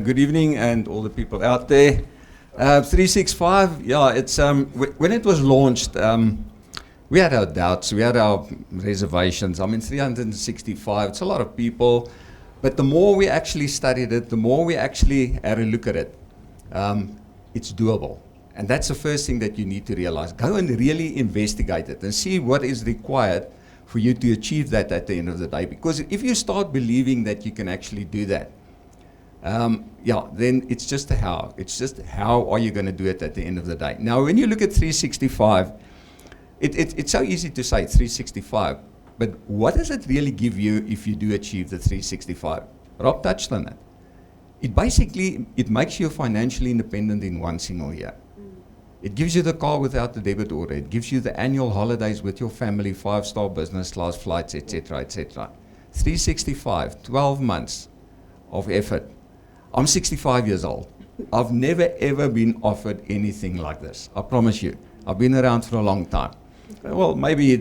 Good evening, and all the people out there. 365, yeah, it's when it was launched, we had our doubts, we had our reservations. I mean, 365, it's a lot of people, but the more we actually studied it, the more we actually had a look at it, it's doable. And that's the first thing that you need to realize. Go and really investigate it and see what is required for you to achieve that at the end of the day. Because if you start believing that you can actually do that, then it's just a how. It's just how are you going to do it at the end of the day. Now, when you look at 365, it's so easy to say 365, but what does it really give you if you do achieve the 365? Rob touched on it. It makes you financially independent in one single year. It gives you the car without the debit order. It gives you the annual holidays with your family, 5-star business class flights, etc., etc. 365, 12 months of effort. I'm 65 years old. I've never ever been offered anything like this. I promise you. I've been around for a long time. Well, maybe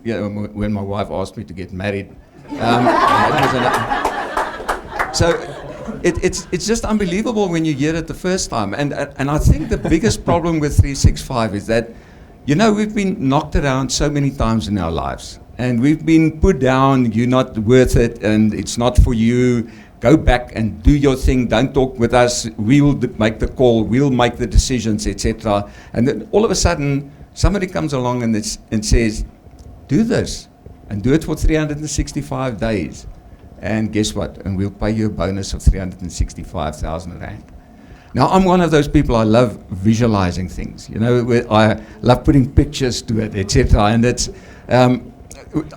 when my wife asked me to get married. So it's just unbelievable when you hear it the first time. And I think the biggest problem with 365 is that, we've been knocked around so many times in our lives. And we've been put down, you're not worth it, and it's not for you. Go back and do your thing. Don't talk with us. We will make the call. We'll make the decisions, etc. And then all of a sudden, somebody comes along and says, do this and do it for 365 days. And guess what? And we'll pay you a bonus of 365,000 Rand. Now, I'm one of those people, I love visualizing things. I love putting pictures to it, etc. And it's,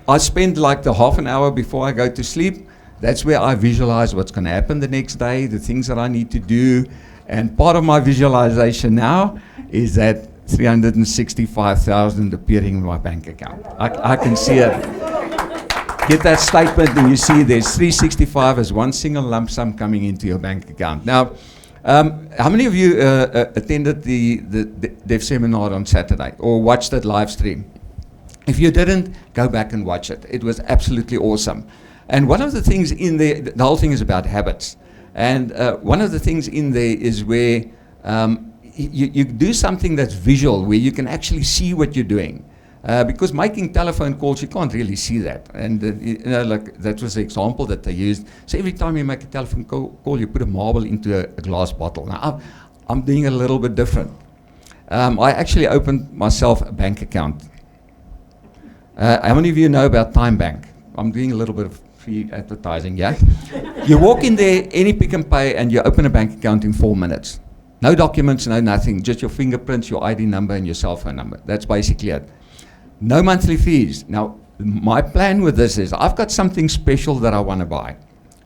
I spend like the half an hour before I go to sleep. That's where I visualize what's going to happen the next day, the things that I need to do. And part of my visualization now is that 365,000 appearing in my bank account. I can see it. Get that statement and you see there's 365 as one single lump sum coming into your bank account. Now, how many of you attended the Dev seminar on Saturday or watched that live stream? If you didn't, go back and watch it. It was absolutely awesome. And one of the things in there, the whole thing is about habits. And one of the things in there is where you do something that's visual, where you can actually see what you're doing. Because making telephone calls, you can't really see that. And like that was the example that they used. So every time you make a telephone call, you put a marble into a glass bottle. Now, I'm doing it a little bit different. I actually opened myself a bank account. How many of you know about Time Bank? I'm doing a little bit of free advertising, yeah? You walk in there, any Pick and Pay, and you open a bank account in 4 minutes. No documents, no nothing, just your fingerprints, your ID number, and your cell phone number. That's basically it. No monthly fees. Now, my plan with this is I've got something special that I want to buy.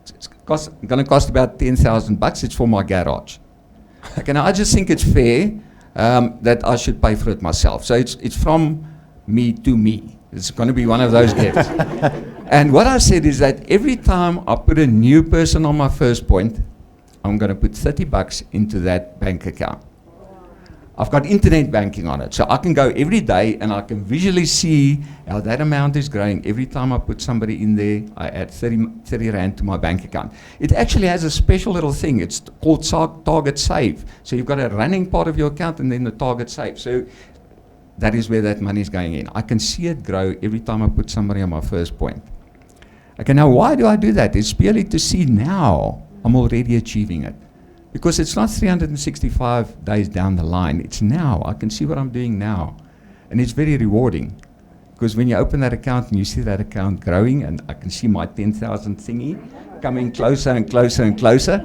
It's going to cost about 10,000 bucks. It's for my garage. Okay, now I just think it's fair that I should pay for it myself. So it's from me to me. It's going to be one of those gifts. And what I said is that every time I put a new person on my first point, I'm going to put 30 bucks into that bank account. I've got internet banking on it, so I can go every day and I can visually see how that amount is growing. Every time I put somebody in there, I add 30 Rand to my bank account. It actually has a special little thing. It's called Target Save. So you've got a running part of your account and then the Target Save. So that is where that money is going in. I can see it grow every time I put somebody on my first point. Okay, now why do I do that? It's purely to see now I'm already achieving it. Because it's not 365 days down the line, it's now. I can see what I'm doing now. And it's very rewarding. Because when you open that account and you see that account growing, and I can see my 10,000 thingy coming closer and closer and closer.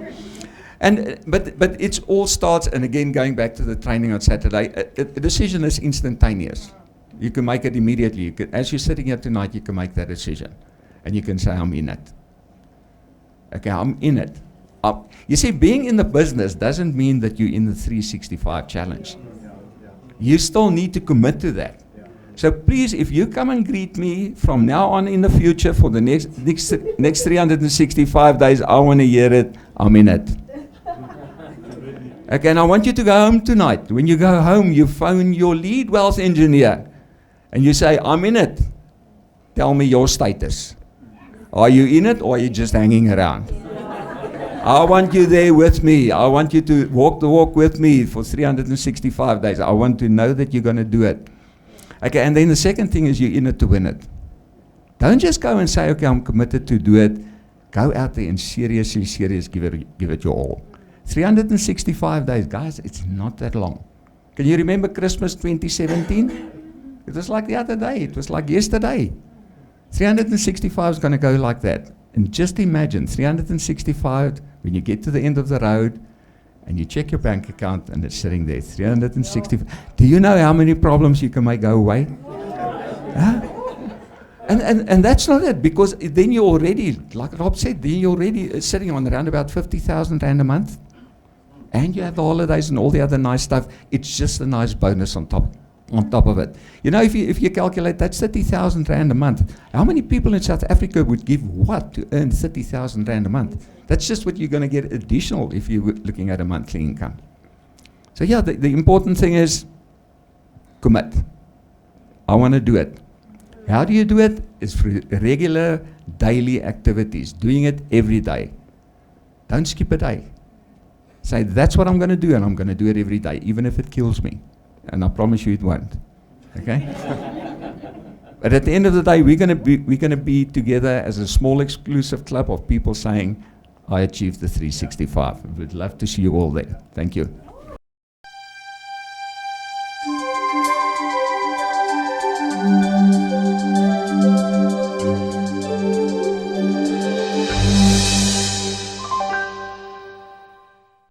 But it all starts, and again, going back to the training on Saturday, a decision is instantaneous. You can make it immediately. As you're sitting here tonight, you can make that decision. And you can say, I'm in it. Okay, I'm in it. You see, being in the business doesn't mean that you're in the 365 challenge. You still need to commit to that. So please, if you come and greet me from now on in the future for the next 365 days, I want to hear it. I'm in it. Okay, and I want you to go home tonight. When you go home, you phone your lead wealth engineer and you say, I'm in it. Tell me your status. Are you in it or are you just hanging around? I want you there with me. I want you to walk the walk with me for 365 days. I want to know that you're going to do it. Okay, and then the second thing is you're in it to win it. Don't just go and say, okay, I'm committed to do it. Go out there and seriously give it your all. 365 days, guys, it's not that long. Can you remember Christmas 2017? It was like the other day. It was like yesterday. 365 is going to go like that. And just imagine 365 when you get to the end of the road and you check your bank account and it's sitting there, 365. Do you know how many problems you can make go away? Huh? And that's not it, because then you're already, like Rob said, then you're already sitting on around about 50,000 Rand a month. And you have the holidays and all the other nice stuff. It's just a nice bonus on top of it. You know, if you calculate that's 30,000 Rand a month, how many people in South Africa would give what to earn 30,000 Rand a month? That's just what you're going to get additional if you're looking at a monthly income. So yeah, the important thing is commit. I want to do it. How do you do it? It's through regular daily activities, doing it every day. Don't skip a day. Say, that's what I'm going to do, and I'm going to do it every day, even if it kills me. And I promise you it won't. Okay? But at the end of the day, we're going to be together as a small exclusive club of people saying, I achieved the 365. We'd love to see you all there. Thank you.